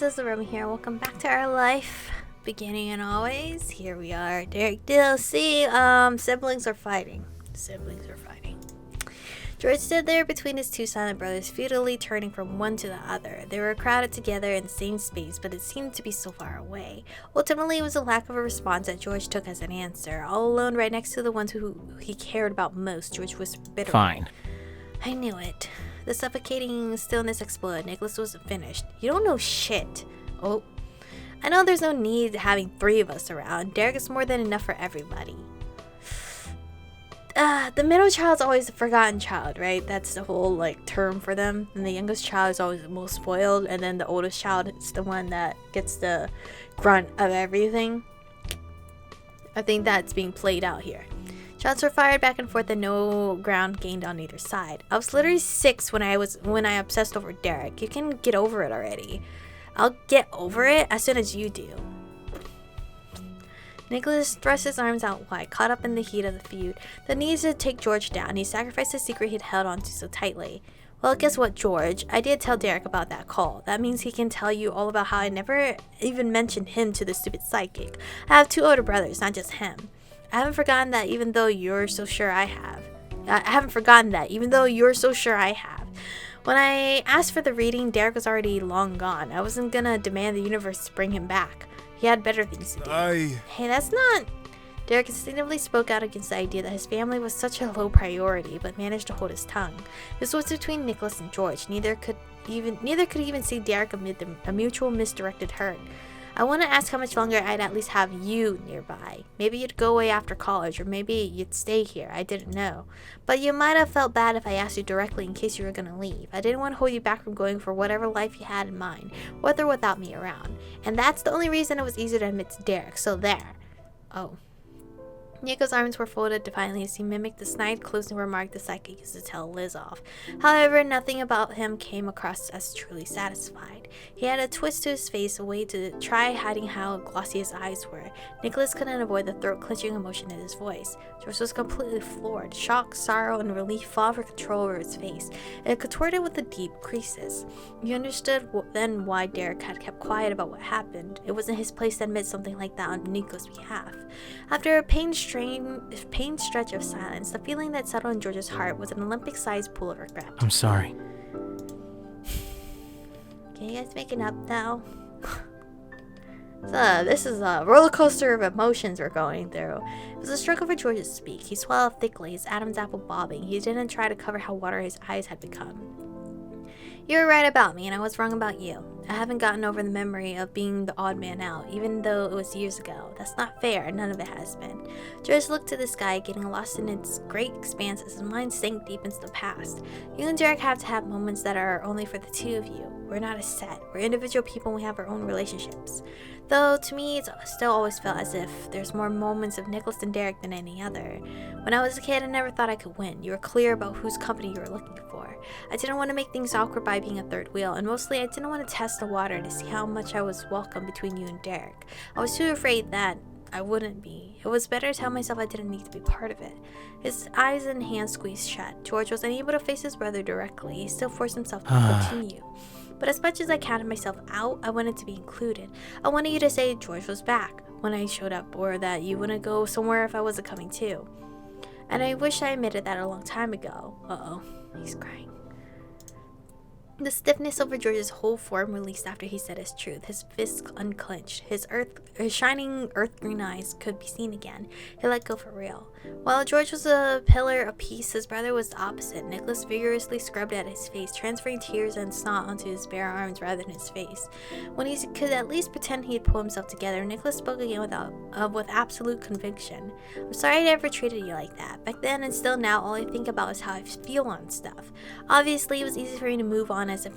this is Aromie here. Welcome back to our life, beginning and always. Here we are, Derek DLC. Siblings are fighting. George stood there between his two silent brothers, futilely turning from one to the other. They were crowded together in the same space, but it seemed to be so far away. Ultimately, it was a lack of a response that George took as an answer. All alone, right next to the ones who he cared about most, George whispered bitterly. Fine. I knew it. The suffocating stillness exploded. Nicholas wasn't finished. You don't know shit. Oh. I know there's no need having three of us around. Derek is more than enough for everybody. The middle child's always the forgotten child, right? That's the whole, term for them. And the youngest child is always the most spoiled. And then the oldest child is the one that gets the grunt of everything. I think that's being played out here. Shots were fired back and forth and no ground gained on either side. I was literally 6 when I obsessed over Derek. You can get over it already. I'll get over it as soon as you do. Nicholas thrust his arms out wide, caught up in the heat of the feud. The need to take George down. He sacrificed the secret he'd held onto so tightly. Well, guess what, George? I did tell Derek about that call. That means he can tell you all about how I never even mentioned him to the stupid psychic. I have 2 older brothers, not just him. I haven't forgotten that even though you're so sure I have. When I asked for the reading, Derek was already long gone. I wasn't gonna demand the universe to bring him back. He had better things to do. Hey, that's not... Derek instinctively spoke out against the idea that his family was such a low priority, but managed to hold his tongue. This was between Nicholas and George. Neither could even see Derek amid a mutual misdirected hurt. I want to ask how much longer I'd at least have you nearby. Maybe you'd go away after college, or maybe you'd stay here. I didn't know. But you might have felt bad if I asked you directly in case you were going to leave. I didn't want to hold you back from going for whatever life you had in mind, with or without me around. And that's the only reason it was easier to admit to Derek, so there. Oh. Nico's arms were folded defiantly as he mimicked the snide closing remark the psychic used to tell Liz off. However, nothing about him came across as truly satisfied. He had a twist to his face, a way to try hiding how glossy his eyes were. Nicholas couldn't avoid the throat-clenching emotion in his voice. George was completely floored. Shock, sorrow, and relief fought for control over his face. It contorted with the deep creases. He understood then why Derek had kept quiet about what happened. It wasn't his place to admit something like that on Nico's behalf. After a pained stretch of silence, the feeling that settled in George's heart was an Olympic-sized pool of regret. I'm sorry. Can you guys make it up now? This is a roller coaster of emotions we're going through. It was a struggle for George to speak. He swallowed thickly, his Adam's apple bobbing. He didn't try to cover how watery his eyes had become. You were right about me, and I was wrong about you. I haven't gotten over the memory of being the odd man out, even though it was years ago. That's not fair, and none of it has been. George looked to the sky, getting lost in its great expanse as his mind sank deep into the past. You and Derek have to have moments that are only for the two of you. We're not a set. We're individual people, and we have our own relationships. Though, to me, it's still always felt as if there's more moments of Nicholas and Derek than any other. When I was a kid, I never thought I could win. You were clear about whose company you were looking for. I didn't want to make things awkward by being a third wheel, and mostly I didn't want to test the water to see how much I was welcome between you and Derek. I was too afraid that I wouldn't be. It was better to tell myself I didn't need to be part of it. His eyes and hands squeezed shut. George was unable to face his brother directly. He still forced himself to continue. But as much as I counted myself out, I wanted to be included. I wanted you to say George was back when I showed up, or that you wouldn't go somewhere if I wasn't coming too. And I wish I admitted that a long time ago. Uh-oh, he's crying. The stiffness over George's whole form released after he said his truth. His fists unclenched. His shining earth green eyes could be seen again. He let go for real. While George was a pillar of peace, his brother was the opposite. Nicholas vigorously scrubbed at his face, transferring tears and snot onto his bare arms rather than his face. When he could at least pretend he'd pull himself together, Nicholas spoke again with absolute conviction. I'm sorry I ever treated you like that. Back then and still now, all I think about is how I feel on stuff. Obviously, it was easy for me to move on as if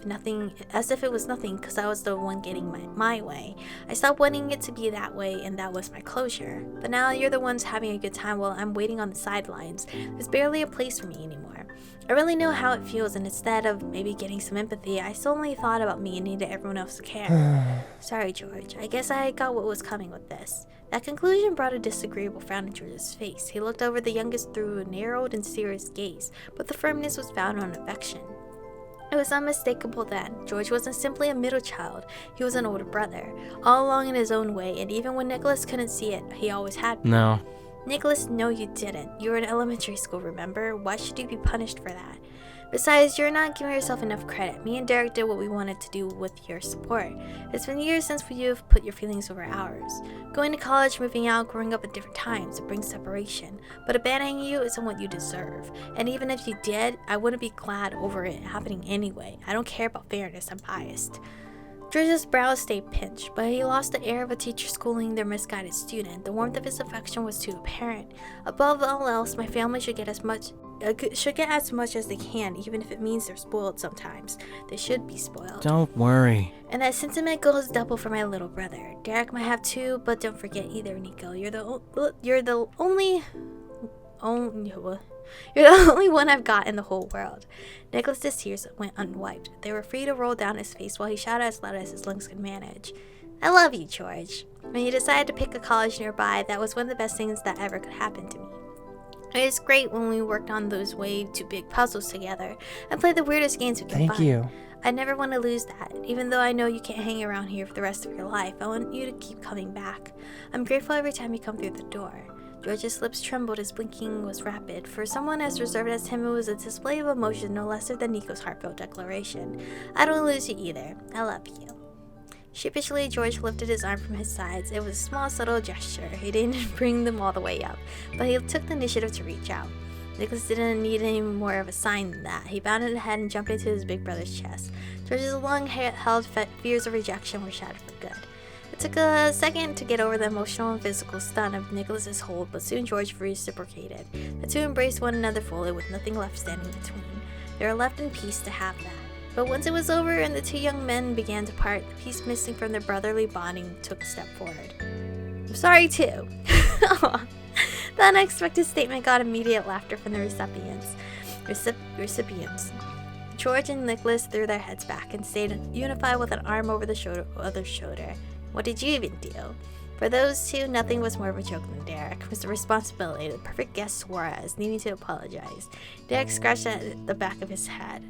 it was nothing because I was the one getting my way. I stopped wanting it to be that way, and that was my closure. But now you're the ones having a good time while I'm waiting on the sidelines. There's barely a place for me anymore. I really know how it feels, and instead of maybe getting some empathy, I still only thought about me and needed everyone else to care. Sorry, George. I guess I got what was coming with this. That conclusion brought a disagreeable frown in George's face. He looked over the youngest through a narrowed and serious gaze, but the firmness was found on affection. It was unmistakable then. George wasn't simply a middle child, he was an older brother, all along in his own way, and even when Nicholas couldn't see it, he always had been. No. Nicholas, no you didn't. You were in elementary school, remember? Why should you be punished for that? Besides, you're not giving yourself enough credit. Me and Derek did what we wanted to do with your support. It's been years since you've put your feelings over ours. Going to college, moving out, growing up at different times, it brings separation. But abandoning you isn't what you deserve. And even if you did, I wouldn't be glad over it happening anyway. I don't care about fairness, I'm biased. George's brows stayed pinched, but he lost the air of a teacher schooling their misguided student. The warmth of his affection was too apparent. Above all else, my family should get as much as they can, even if it means they're spoiled sometimes. They should be spoiled. Don't worry. And that sentiment goes double for my little brother. Derek might have too, but don't forget either, Nico. You're the only one I've got in the whole world. Nicholas's tears went unwiped. They were free to roll down his face while he shouted as loud as his lungs could manage. I love you, George. When you decided to pick a college nearby, that was one of the best things that ever could happen to me. It was great when we worked on those way too big puzzles together and played the weirdest games we could find. Thank you. I never want to lose that. Even though I know you can't hang around here for the rest of your life, I want you to keep coming back. I'm grateful every time you come through the door. George's lips trembled, his blinking was rapid. For someone as reserved as him, it was a display of emotion no lesser than Nico's heartfelt declaration. I don't lose you either. I love you. Sheepishly, George lifted his arm from his sides. It was a small, subtle gesture. He didn't bring them all the way up, but he took the initiative to reach out. Nicholas didn't need any more of a sign than that. He bounded ahead and jumped into his big brother's chest. George's long-held fears of rejection were shattered for good. It took a second to get over the emotional and physical stun of Nicholas's hold, but soon George reciprocated. The two embraced one another fully, with nothing left standing between. They were left in peace to have that. But once it was over and the two young men began to part, the piece missing from their brotherly bonding took a step forward. I'm sorry too. The unexpected statement got immediate laughter from the recipients. George and Nicholas threw their heads back and stayed unified with an arm over the other's shoulder. What did you even do? For those two, nothing was more of a joke than Derek. It was the responsibility, the perfect guest Suarez, needing to apologize. Derek scratched at the back of his head,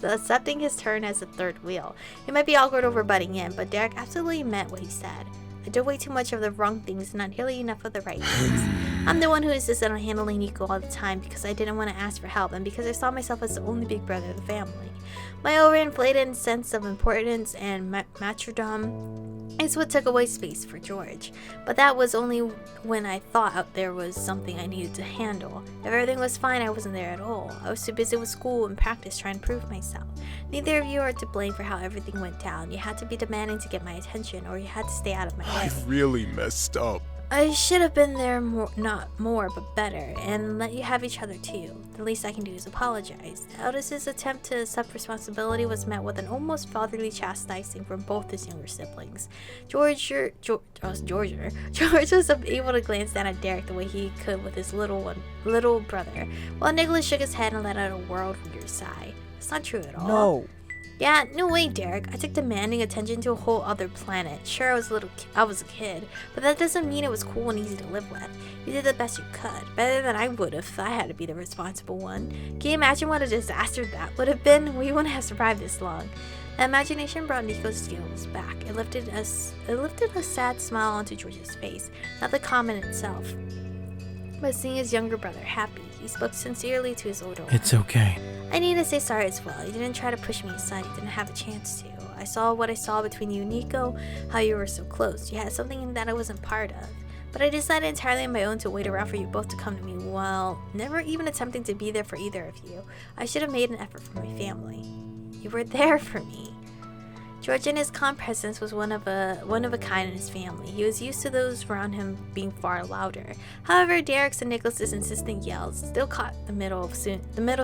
accepting his turn as the third wheel. It might be awkward over butting in, but Derek absolutely meant what he said. I did way too much of the wrong things and not nearly enough of the right things. I'm the one who insisted on handling Nico all the time because I didn't want to ask for help and because I saw myself as the only big brother of the family. My overinflated sense of importance and martyrdom is what took away space for George. But that was only when I thought there was something I needed to handle. If everything was fine, I wasn't there at all. I was too busy with school and practice trying to prove myself. Neither of you are to blame for how everything went down. You had to be demanding to get my attention, or you had to stay out of my way. I really messed up. I should have been there not more, but better, and let you have each other too. The least I can do is apologize. The eldest's attempt to accept responsibility was met with an almost fatherly chastising from both his younger siblings. George was able to glance down at Derek the way he could with his little brother, while Nicholas shook his head and let out a weird sigh. It's not true at all. No. Yeah, no way, Derek. I took demanding attention to a whole other planet. Sure, I was a kid, but that doesn't mean it was cool and easy to live with. You did the best you could, better than I would if I had to be the responsible one. Can you imagine what a disaster that would have been? We wouldn't have survived this long. The imagination brought Nico's scales back. It lifted a sad smile onto George's face, not the comment itself, but seeing his younger brother happy. He spoke sincerely to his older one. It's okay. I need to say sorry as well. You didn't try to push me aside. You didn't have a chance to. I saw what I saw between you and Nico, how you were so close. You had something that I wasn't part of. But I decided entirely on my own to wait around for you both to come to me while never even attempting to be there for either of you. I should have made an effort for my family. You were there for me. George in his calm presence was one of a kind in his family. He was used to those around him being far louder. However, Derek's and Nicholas's insistent yells still caught the middle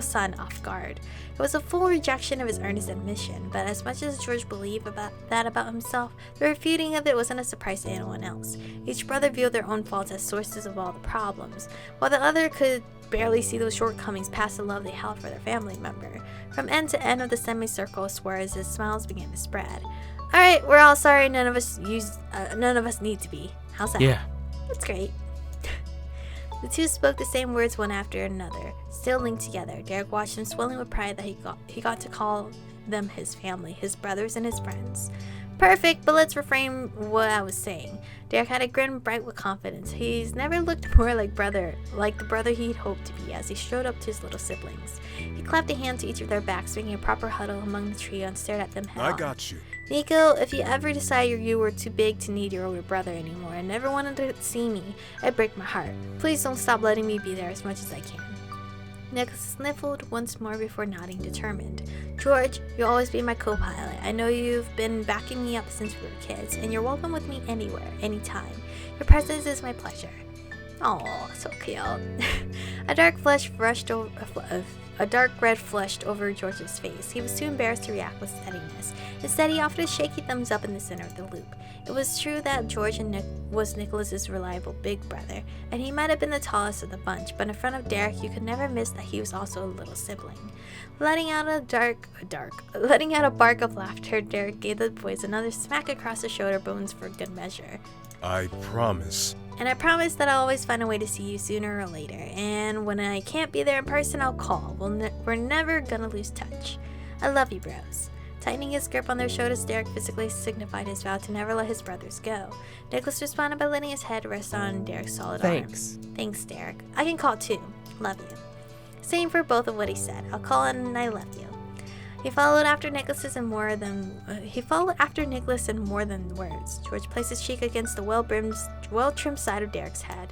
son off guard. It was a full rejection of his earnest admission, but as much as George believed about himself, the refuting of it wasn't a surprise to anyone else. Each brother viewed their own faults as sources of all the problems, while the other could barely see those shortcomings past the love they held for their family member. From end to end of the semicircle, Suarez's smiles began to spread. Alright, we're all sorry, none of us need to be. How's that? Yeah. That's great. The two spoke the same words one after another, still linked together. Derek watched him swelling with pride that he got to call them his family, his brothers, and his friends. Perfect, but let's reframe what I was saying. Derek had a grin bright with confidence. He's never looked more like the brother he'd hoped to be as he strode up to his little siblings. He clapped a hand to each of their backs, making a proper huddle among the trio and stared at them head on. I got you. Nico, if you ever decided you were too big to need your older brother anymore and never wanted to see me, it'd break my heart. Please don't stop letting me be there as much as I can. Nick sniffled once more before nodding, determined. George, you'll always be my co-pilot. I know you've been backing me up since we were kids, and you're welcome with me anywhere, anytime. Your presence is my pleasure. Oh, so cute. A dark red flushed over George's face. He was too embarrassed to react with steadiness. Instead, he offered a shaky thumbs up in the center of the loop. It was true that George was Nicholas's reliable big brother, and he might have been the tallest of the bunch, but in front of Derek, you could never miss that he was also a little sibling. Letting out a bark of laughter, Derek gave the boys another smack across the shoulder bones for good measure. I promise. And I promise that I'll always find a way to see you sooner or later. And when I can't be there in person, I'll call. We're never gonna lose touch. I love you, bros. Tightening his grip on their shoulders, Derek physically signified his vow to never let his brothers go. Nicholas responded by letting his head rest on Derek's solid arm. Thanks, Derek. I can call too. Love you. Same for both of what he said. I'll call and I love you. He followed after Nicholas in more than words. George placed his cheek against the well-trimmed side of Derek's head.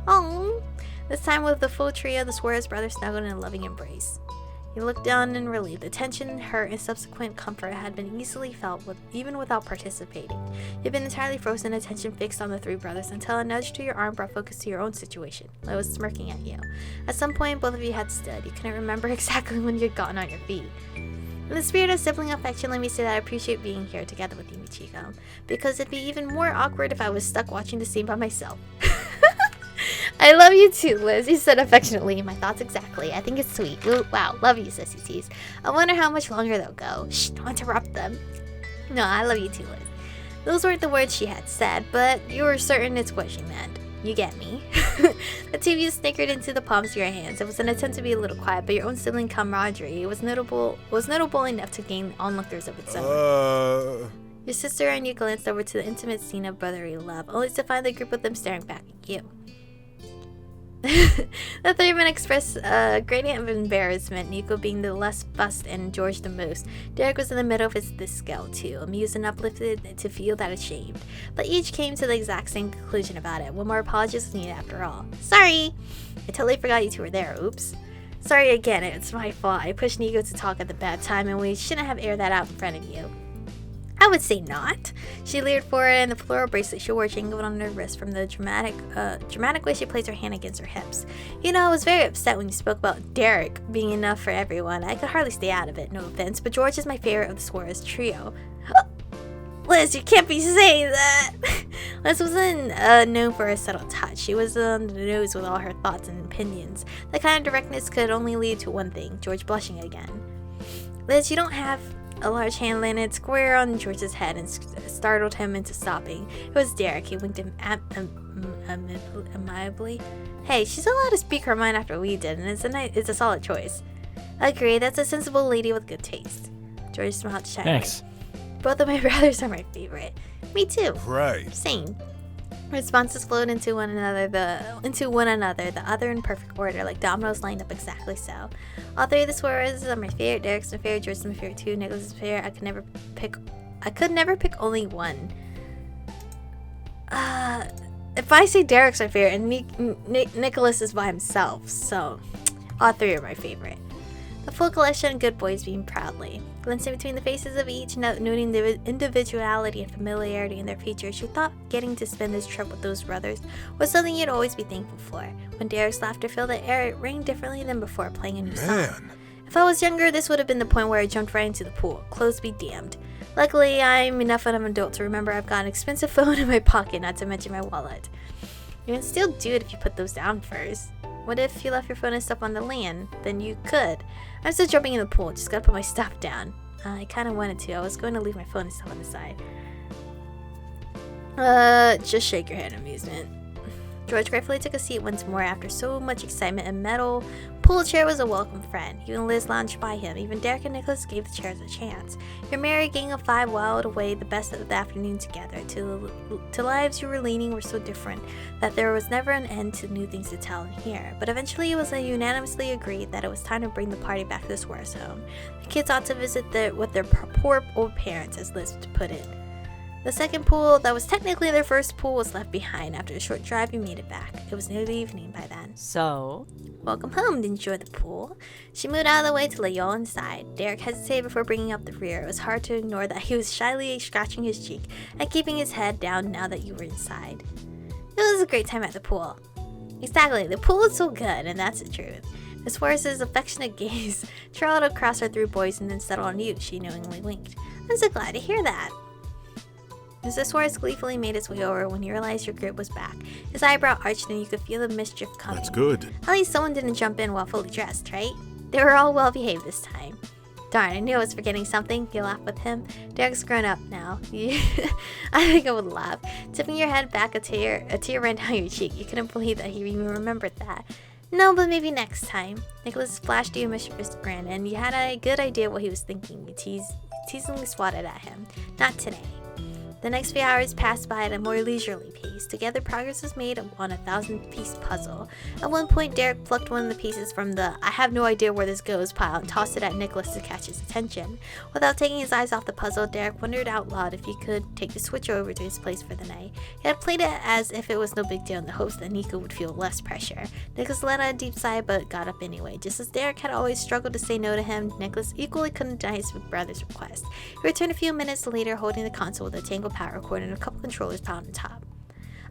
Oh, this time with the full trio, the Suarez brothers snuggled in a loving embrace. He looked down in relief. The tension, hurt, and subsequent comfort had been easily felt even without participating. You'd been entirely frozen, attention fixed on the three brothers until a nudge to your arm brought focus to your own situation. I was smirking at you. At some point, both of you had stood. You couldn't remember exactly when you had gotten on your feet. In the spirit of sibling affection, let me say that I appreciate being here together with you, Michiko, because it'd be even more awkward if I was stuck watching the scene by myself. I love you too, Liz, he said affectionately. My thoughts exactly. I think it's sweet. Ooh, wow, love you, sissy tease. I wonder how much longer they'll go. Shh, don't interrupt them. No, I love you too, Liz. Those weren't the words she had said, but you were certain it's what she meant. You get me. The two of you snickered into the palms of your hands. It was an attempt to be a little quiet, but your own sibling camaraderie was notable enough to gain onlookers of its own. Your sister and you glanced over to the intimate scene of brotherly love, only to find the group of them staring back at you. The three men expressed a gradient of embarrassment, Nico being the less fussed and George the most. Derek was in the middle of this scale too, amused and uplifted to feel that ashamed. But each came to the exact same conclusion about it. One more apology was needed after all. Sorry! I totally forgot you two were there, oops. Sorry again, it's my fault. I pushed Nico to talk at the bad time and we shouldn't have aired that out in front of you. I would say not. She leered forward and the floral bracelet she wore jingled on her wrist from the dramatic way she placed her hand against her hips. You know, I was very upset when you spoke about Derek being enough for everyone. I could hardly stay out of it, no offense, but George is my favorite of the Suarez trio. Liz, you can't be saying that! Liz wasn't known for a subtle touch. She was on the nose with all her thoughts and opinions. The kind of directness could only lead to one thing, George blushing again. Liz, you don't have... A large hand landed square on George's head and startled him into stopping. It was Derek. He winked him amiably. Hey, she's allowed to speak her mind after we did, and it's a solid choice. Agree, that's a sensible lady with good taste. George smiled shyly. Thanks. Both of my brothers are my favorite. Me too. Right. Same. Responses flowed into one another, the other in perfect order, like dominoes lined up exactly so. All three of the Suarez's are my favorite. Derek's my favorite. George's my favorite too. Nicholas's favorite. I could never pick only one. If I say Derek's my favorite, and Nicholas is by himself, so all three are my favorite. The full collection, good boys beamed proudly. Glancing between the faces of each, noting the individuality and familiarity in their features, she thought getting to spend this trip with those brothers was something you'd always be thankful for. When Derek's laughter filled the air, it rang differently than before, playing a new song. If I was younger, this would have been the point where I jumped right into the pool. Clothes be damned. Luckily, I'm enough of an adult to remember I've got an expensive phone in my pocket, not to mention my wallet. You can still do it if you put those down first. What if you left your phone and stuff on the land? Then you could. I'm still jumping in the pool, just gotta put my stuff down. I kinda wanted to. I was going to leave my phone and stuff on the side. Just shake your head in amusement. George gratefully took a seat once more after so much excitement, and metal pool chair was a welcome friend. Even Liz lounged by him. Even Derek and Nicholas gave the chairs a chance. Your merry gang of 5 whiled away the best of the afternoon together. To lives you were leading were so different that there was never an end to new things to tell and hear. But eventually it was unanimously agreed that it was time to bring the party back to the Swears home. The kids ought to visit with their poor old parents, as Liz put it. The second pool, that was technically their first pool, was left behind. After a short drive, you made it back. It was nearly evening by then. So? Welcome home. Did you enjoy the pool? She moved out of the way to let you all inside. Derek hesitated before bringing up the rear. It was hard to ignore that he was shyly scratching his cheek and keeping his head down now that you were inside. It was a great time at the pool. Exactly. The pool was so good, and that's the truth. Miss Forrest's affectionate gaze trailed across her 3 boys and then settled on you. She knowingly winked. I'm so glad to hear that. Mr. Suarez gleefully made his way over when he realized your grip was back. His eyebrow arched and you could feel the mischief coming. That's good. At least someone didn't jump in while fully dressed, right? They were all well behaved this time. Darn, I knew I was forgetting something. You laughed with him. Derek's grown up now. I think I would laugh. Tipping your head back, a tear ran down your cheek. You couldn't believe that he even remembered that. No, but maybe next time. Nicholas flashed you a mischievous grin, and you had a good idea what he was thinking. You teasingly swatted at him. Not today. The next few hours passed by at a more leisurely pace. Together, progress was made on a 1,000-piece puzzle. At one point, Derek plucked one of the pieces from the I have no idea where this goes pile and tossed it at Nicholas to catch his attention. Without taking his eyes off the puzzle, Derek wondered out loud if he could take the switch over to his place for the night. He had played it as if it was no big deal in the hopes that Nico would feel less pressure. Nicholas let out a deep sigh but got up anyway. Just as Derek had always struggled to say no to him, Nicholas equally couldn't deny his brother's request. He returned a few minutes later holding the console with a tangled power cord and a couple controllers piled on top.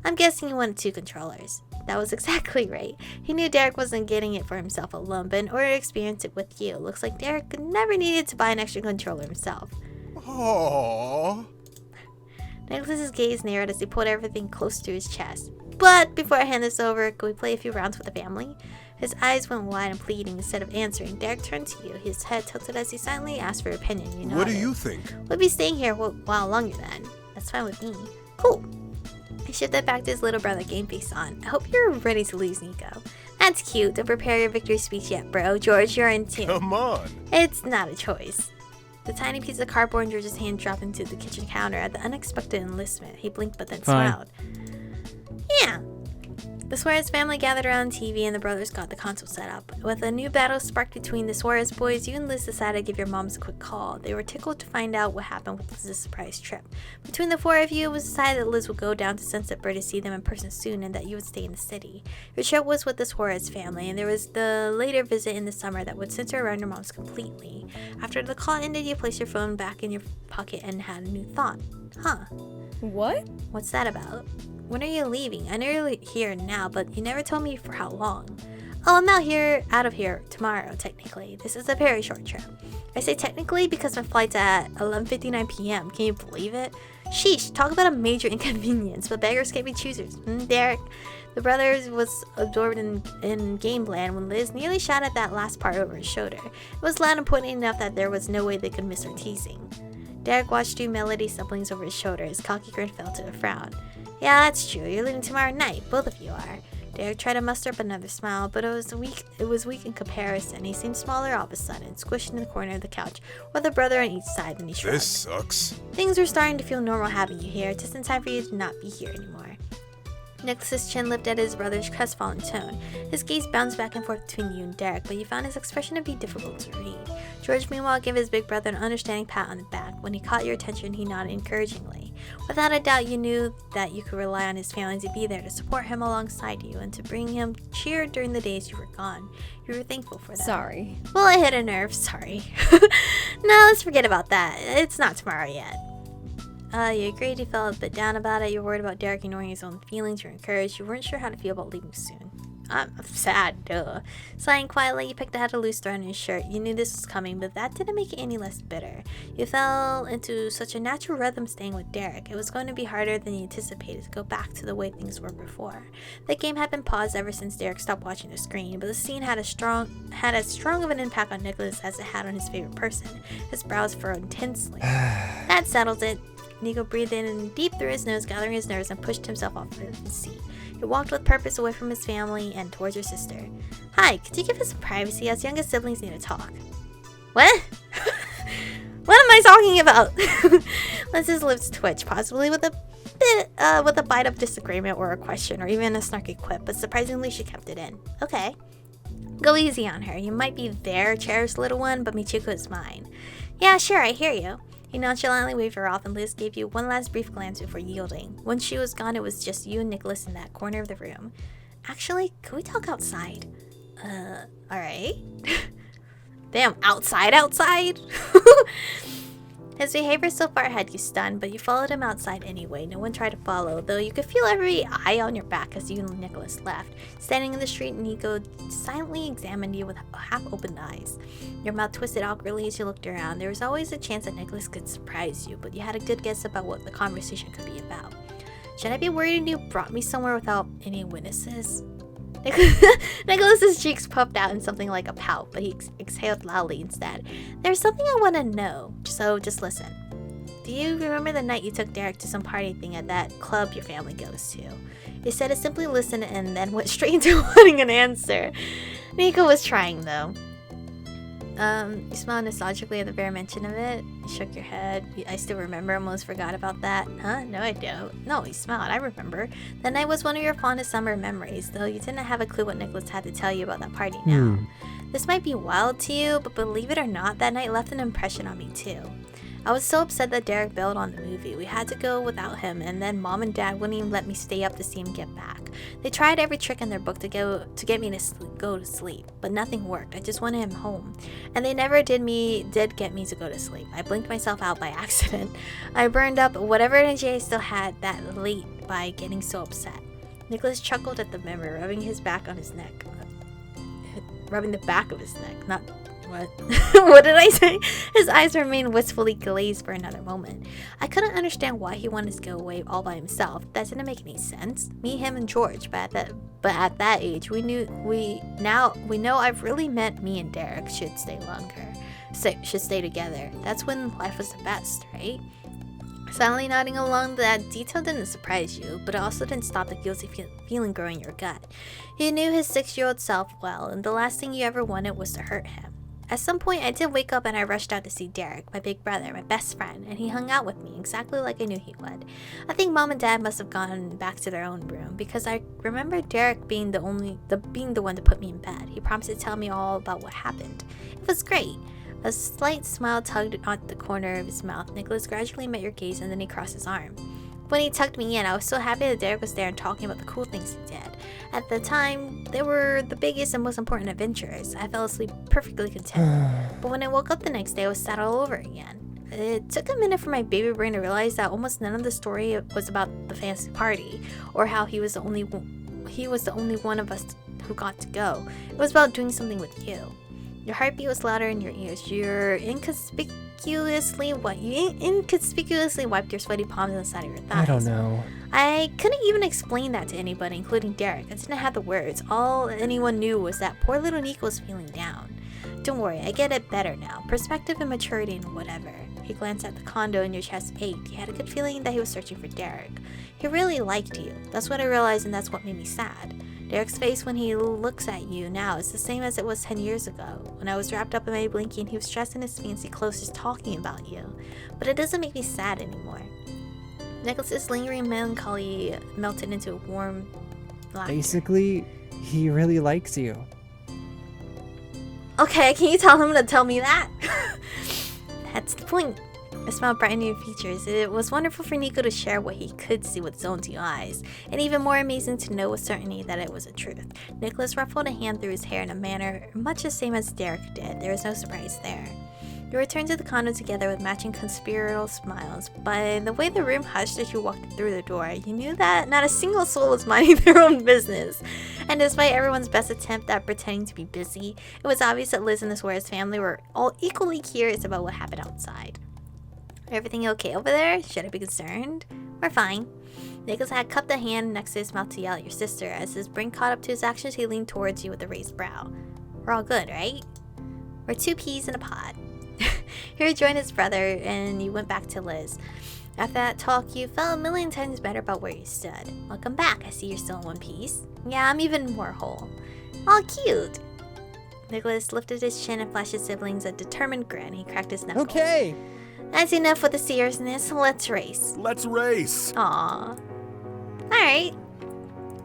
I'm guessing he wanted 2 controllers. That was exactly right. He knew Derek wasn't getting it for himself alone, but in order to experience it with you, looks like Derek never needed to buy an extra controller himself. Aww. Nicholas's gaze narrowed as he pulled everything close to his chest. But before I hand this over, could we play a few rounds with the family? His eyes went wide and pleading. Instead of answering, Derek turned to you, his head tilted as he silently asked for your opinion. You nodded. What do you think? We'll be staying here a while longer then. That's fine with me. Cool. He shifted back to his little brother, game face on. I hope you're ready to lose, Nico. That's cute. Don't prepare your victory speech yet, bro. George, you're in too. Come on. It's not a choice. The tiny piece of cardboard in George's hand dropped into the kitchen counter at the unexpected enlistment. He blinked but then smiled. Yeah. The Suarez family gathered around the TV and the brothers got the console set up. With a new battle sparked between the Suarez boys, you and Liz decided to give your moms a quick call. They were tickled to find out what happened with Liz's surprise trip. Between the 4 of you, it was decided that Liz would go down to Sunset Bird to see them in person soon and that you would stay in the city. Your trip was with the Suarez family, and there was the later visit in the summer that would center around your moms completely. After the call ended, you placed your phone back in your pocket and had a new thought. Huh. What? What's that about? When are you leaving? I know you're here now, but you never told me for how long. Oh, I'm out of here tomorrow, technically. This is a very short trip. I say technically because my flight's at 11:59 p.m. Can you believe it? Sheesh, talk about a major inconvenience, but beggars can't be choosers. Derek, the brothers was absorbed in game land when Liz nearly shot at that last part over his shoulder. It was loud and pointy enough that there was no way they could miss her teasing. Derek watched you melody stumblings over his shoulder. His cocky grin fell to a frown. Yeah, that's true. You're leaving tomorrow night. Both of you are. Derek tried to muster up another smile, but it was weak in comparison. He seemed smaller all of a sudden, squished in the corner of the couch, with a brother on each side, and he shrugged. This sucks. Things were starting to feel normal having you here, just in time for you to not be here anymore. Nicholas's chin lifted at his brother's crestfallen tone. His gaze bounced back and forth between you and Derek, but you found his expression to be difficult to read. George, meanwhile, gave his big brother an understanding pat on the back. When he caught your attention, he nodded encouragingly. Without a doubt, you knew that you could rely on his family to be there to support him alongside you and to bring him cheer during the days you were gone. You were thankful for that. Sorry. Well, I hit a nerve. Sorry. Now let's forget about that. It's not tomorrow yet. You agreed. You felt a bit down about it. You were worried about Derek ignoring his own feelings. You were encouraged. You weren't sure how to feel about leaving soon. I'm sad, duh. Sighing quietly, you picked out a loose thread in his shirt. You knew this was coming, but that didn't make it any less bitter. You fell into such a natural rhythm staying with Derek. It was going to be harder than you anticipated to go back to the way things were before. The game had been paused ever since Derek stopped watching the screen, but the scene had as strong of an impact on Nicholas as it had on his favorite person. His brows furrowed intensely. That settles it. Nico breathed in and deep through his nose, gathering his nerves, and pushed himself off the seat. He walked with purpose away from his family and towards your sister. Hi, could you give us privacy? Us youngest siblings need to talk. What? What am I talking about? Liz's lips twitched, possibly with a bite of disagreement or a question or even a snarky quip, but surprisingly she kept it in. Okay. Go easy on her. You might be their cherished little one, but Michiko is mine. Yeah, sure, I hear you. He nonchalantly waved her off, and Liz gave you one last brief glance before yielding. When she was gone, it was just you and Nicholas in that corner of the room. Actually, could we talk outside? Alright. Damn, outside? His behavior so far had you stunned, but you followed him outside anyway. No one tried to follow, though you could feel every eye on your back as you and Nicholas left. Standing in the street, Nico silently examined you with half-opened eyes. Your mouth twisted awkwardly as you looked around. There was always a chance that Nicholas could surprise you, but you had a good guess about what the conversation could be about. Should I be worried you brought me somewhere without any witnesses? Nicholas's cheeks puffed out in something like a pout, but he exhaled loudly instead. There's something I want to know, so just listen. Do you remember the night you took Derek to some party thing at that club your family goes to? You said to simply listen and then went straight into wanting an answer. Nico was trying though. You smiled nostalgically at the bare mention of it. You shook your head. I still remember, almost forgot about that. Huh? No, I don't. No, you smiled. I remember. That night was one of your fondest summer memories, though you didn't have a clue what Nicholas had to tell you about that party now. This might be wild to you, but believe it or not, that night left an impression on me too. I was so upset that Derek bailed on the movie. We had to go without him, and then Mom and Dad wouldn't even let me stay up to see him get back. They tried every trick in their book to get me to go to sleep, but nothing worked. I just wanted him home, and they never did get me to go to sleep. I blinked myself out by accident. I burned up whatever energy I still had that late by getting so upset. Nicholas chuckled at the memory, rubbing the back of his neck. Not what? What did I say? His eyes remained wistfully glazed for another moment. I couldn't understand why he wanted to go away all by himself. That didn't make any sense. Me, him, and George. But at that age, we know I've really meant me and Derek should stay longer. Should stay together. That's when life was the best, right? Silently nodding along, that detail didn't surprise you, but it also didn't stop the guilty feeling growing in your gut. You knew his 6-year-old self well, and the last thing you ever wanted was to hurt him. At some point, I did wake up and I rushed out to see Derek, my big brother, my best friend, and he hung out with me exactly like I knew he would. I think Mom and Dad must have gone back to their own room, because I remember Derek being the one to put me in bed. He promised to tell me all about what happened. It was great. A slight smile tugged at the corner of his mouth. Nicholas gradually met your gaze, and then he crossed his arm. When he tucked me in, I was so happy that Derek was there and talking about the cool things he did. At the time, they were the biggest and most important adventures. I fell asleep perfectly content. But when I woke up the next day, I was sad all over again. It took a minute for my baby brain to realize that almost none of the story was about the fancy party, or how he was the only one of us who got to go. It was about doing something with you. Your heartbeat was louder in your ears. You inconspicuously wiped your sweaty palms on the side of your thighs. I don't know. I couldn't even explain that to anybody, including Derek. I didn't have the words. All anyone knew was that poor little Nico was feeling down. Don't worry, I get it better now. Perspective and maturity and whatever. He glanced at the condo and your chest ached. He had a good feeling that he was searching for Derek. He really liked you. That's what I realized, and that's what made me sad. Derek's face when he looks at you now is the same as it was 10 years ago, when I was wrapped up in my blanket and he was dressed in his fancy clothes just talking about you. But it doesn't make me sad anymore. Nicholas's lingering melancholy melted into a warm laughter. Basically, he really likes you. Okay, can you tell him to tell me that? That's the point. A smile brightened your features. It was wonderful for Nico to share what he could see with his own 2 eyes, and even more amazing to know with certainty that it was the truth. Nicholas ruffled a hand through his hair in a manner much the same as Derek did. There was no surprise there. You returned to the condo together with matching conspiratorial smiles. By the way the room hushed as you walked through the door, you knew that not a single soul was minding their own business. And despite everyone's best attempt at pretending to be busy, it was obvious that Liz and the Suarez family were all equally curious about what happened outside. Everything okay over there? Should I be concerned? We're fine. Nicholas had cupped a hand next to his mouth to yell at your sister. As his brain caught up to his actions, he leaned towards you with a raised brow. We're all good, right? We're 2 peas in a pod. He rejoined his brother, and you went back to Liz. After that talk, you felt a million times better about where you stood. Welcome back. I see you're still in one piece. Yeah, I'm even more whole. Aw, cute. Nicholas lifted his chin and flashed his siblings a determined grin. He cracked his knuckles. Okay. That's enough with the seriousness. Let's race. Let's race. Aw. Alright.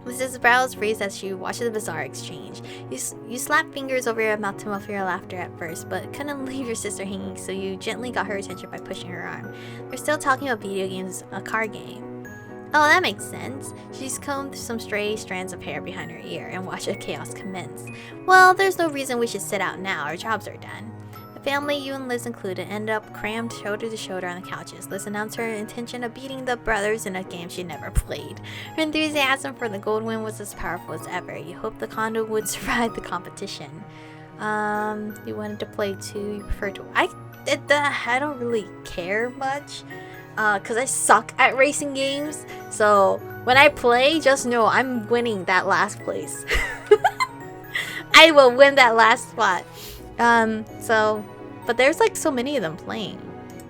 Mrs. Brows freezed as she watched the bizarre exchange. You slapped fingers over your mouth to muffle your laughter at first, but couldn't leave your sister hanging, so you gently got her attention by pushing her arm. They're still talking about video games, a card game. Oh, that makes sense. She's combed some stray strands of hair behind her ear and watched the chaos commence. Well, there's no reason we should sit out now. Our jobs are done. The family, you and Liz included, ended up crammed shoulder to shoulder on the couches. Liz announced her intention of beating the brothers in a game she never played. Her enthusiasm for the gold win was as powerful as ever. You hoped the condo would survive the competition. You wanted to play too. You prefer to. I don't really care much, cause I suck at racing games. So when I play, just know I'm winning that last place. I will win that last spot. But there's like so many of them playing.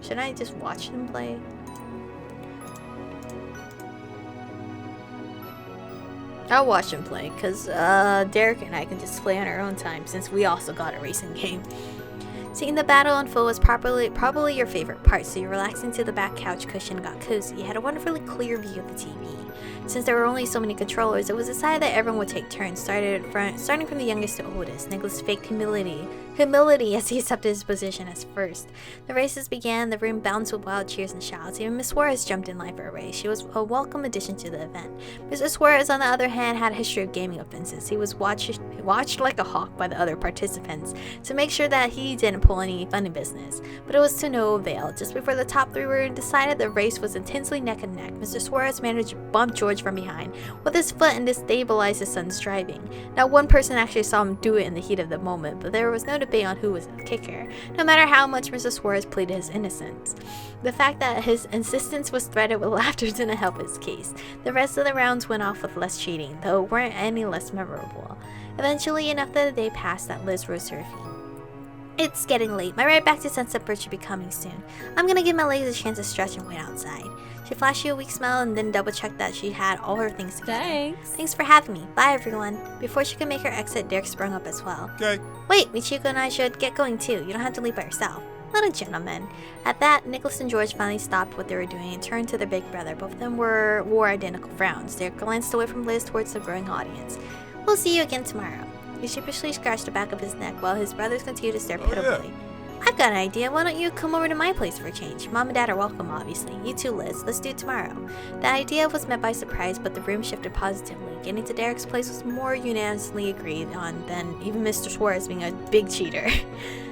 Should I just watch them play? I'll watch them play, because Derek and I can just play on our own time, since we also got a racing game. Seeing the battle unfold was probably your favorite part, so you relaxed into the back couch cushion and got cozy. You had a wonderfully clear view of the TV. Since there were only so many controllers, it was decided that everyone would take turns, starting from the youngest to oldest. Nicholas faked humility as he accepted his position as first. The races began, the room bounced with wild cheers and shouts. Even Miss Suarez jumped in line for a race. She was a welcome addition to the event. Mr. Suarez, on the other hand, had a history of gaming offenses. He was watched like a hawk by the other participants to make sure that he didn't pull any funny business. But it was to no avail. Just before the top three were decided, the race was intensely neck and neck. Mr. Suarez managed to bump George from behind with his foot and destabilize his son's driving. Now, one person actually saw him do it in the heat of the moment, but there was no debate on who was the kicker, no matter how much Mr. Suarez pleaded his innocence. The fact that his insistence was threaded with laughter didn't help his case. The rest of the rounds went off with less cheating, though weren't any less memorable. Eventually, enough of the day passed that Liz rose to her feet. It's getting late. My ride back to Sunset Bridge should be coming soon. I'm gonna give my legs a chance to stretch and wait outside. She flashed you a weak smile and then double-checked that she had all her things together. Thanks for having me. Bye, everyone. Before she could make her exit, Derek sprung up as well. Okay. Wait, Michiko and I should get going too. You don't have to leave by yourself. What a gentleman. At that, Nicholas and George finally stopped what they were doing and turned to their big brother. Both of them wore identical frowns. Derek glanced away from Liz towards the growing audience. We'll see you again tomorrow. He sheepishly scratched the back of his neck while his brothers continued to stare pitifully. Yeah. I've got an idea. Why don't you come over to my place for a change? Mom and Dad are welcome, obviously. You too, Liz. Let's do it tomorrow. The idea was met by surprise, but the room shifted positively. Getting to Derek's place was more unanimously agreed on than even Mr. Suarez being a big cheater.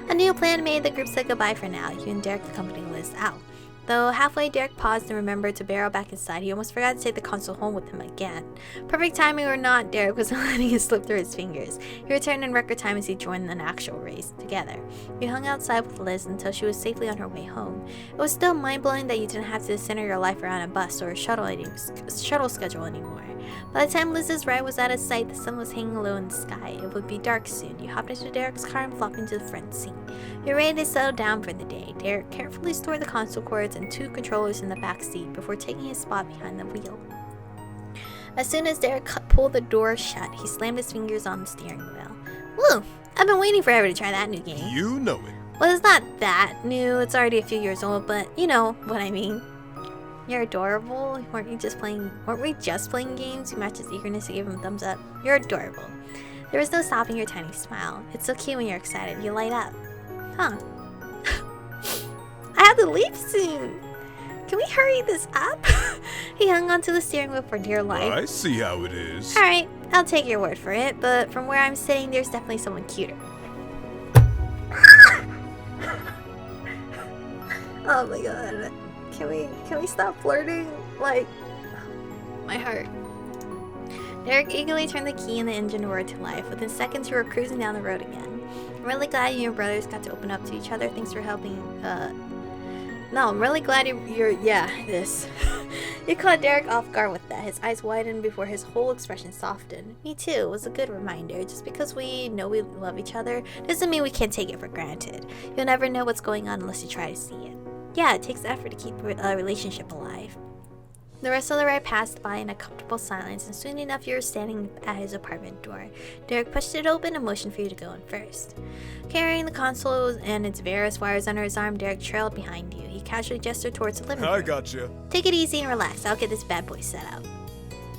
A new plan made. The group said goodbye for now. You and Derek accompanied Liz out. Though halfway, Derek paused and remembered to barrel back inside. He almost forgot to take the console home with him again. Perfect timing or not, Derek was letting it slip through his fingers. He returned in record time as he joined an actual race together. You hung outside with Liz until she was safely on her way home. It was still mind-blowing that you didn't have to center your life around a bus or a shuttle schedule anymore. By the time Liz's ride was out of sight, the sun was hanging low in the sky. It would be dark soon. You hopped into Derek's car and flopped into the front seat. You're ready to settle down for the day. Derek carefully stored the console cords and 2 controllers in the back seat before taking his spot behind the wheel. As soon as Derek pulled the door shut, he slammed his fingers on the steering wheel. Woo! I've been waiting forever to try that new game. You know it. Well, it's not that new. It's already a few years old, but you know what I mean. You're adorable. Weren't we just playing games? You matched his eagerness to give him a thumbs up. You're adorable. There was no stopping your tiny smile. It's so cute when you're excited. You light up. Huh. I have to leave soon. Can we hurry this up? He hung onto the steering wheel for dear life. I see how it is. Alright, I'll take your word for it, but from where I'm sitting, there's definitely someone cuter. Oh my god. Can we stop flirting? Like, my heart. Derek eagerly turned the key and the engine roared to life. Within seconds, you were cruising down the road again. I'm really glad you and your brothers got to open up to each other. Thanks for helping, No, I'm really glad this. You caught Derek off guard with that. His eyes widened before his whole expression softened. Me too. It was a good reminder. Just because we know we love each other doesn't mean we can't take it for granted. You'll never know what's going on unless you try to see it. Yeah, it takes effort to keep a relationship alive. The rest of the ride passed by in a comfortable silence, and soon enough you were standing at his apartment door. Derek pushed it open and motioned for you to go in first. Carrying the console and its various wires under his arm, Derek trailed behind you. He casually gestured towards the living room. I gotcha. Take it easy and relax. I'll get this bad boy set up.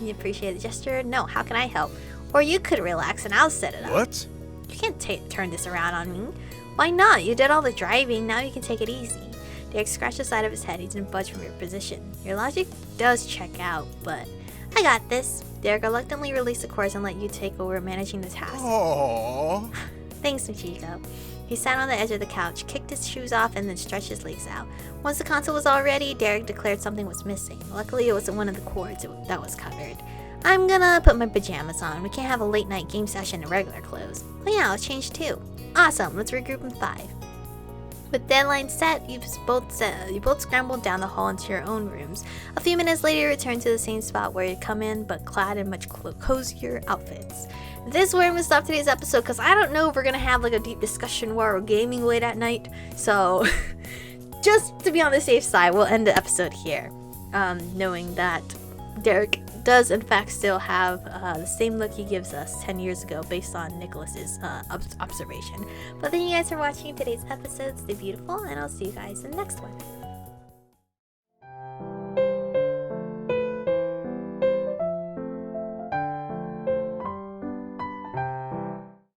You appreciate the gesture? No, how can I help? Or you could relax and I'll set it up. What? You can't turn this around on me. Why not? You did all the driving, now you can take it easy. Derek scratched the side of his head. He didn't budge from your position. Your logic does check out, but I got this. Derek reluctantly released the cords and let you take over managing the task. Aww. Thanks, Michiko. He sat on the edge of the couch, kicked his shoes off, and then stretched his legs out. Once the console was all ready, Derek declared something was missing. Luckily, it wasn't one of the cords that was covered. I'm gonna put my pajamas on. We can't have a late night game session in regular clothes. Oh yeah, I'll change too. Awesome, let's regroup in 5. With deadline set, you both scrambled down the hall into your own rooms. A few minutes later, you returned to the same spot where you'd come in, but clad in much cozier outfits. This is where I'm gonna stop today's episode, because I don't know if we're gonna have like a deep discussion while we're gaming late at night. So, just to be on the safe side, we'll end the episode here, knowing that Derek does in fact still have the same look he gives us 10 years ago based on Nicholas's observation. But thank you guys for watching today's episode. Stay beautiful, and I'll see you guys in the next one.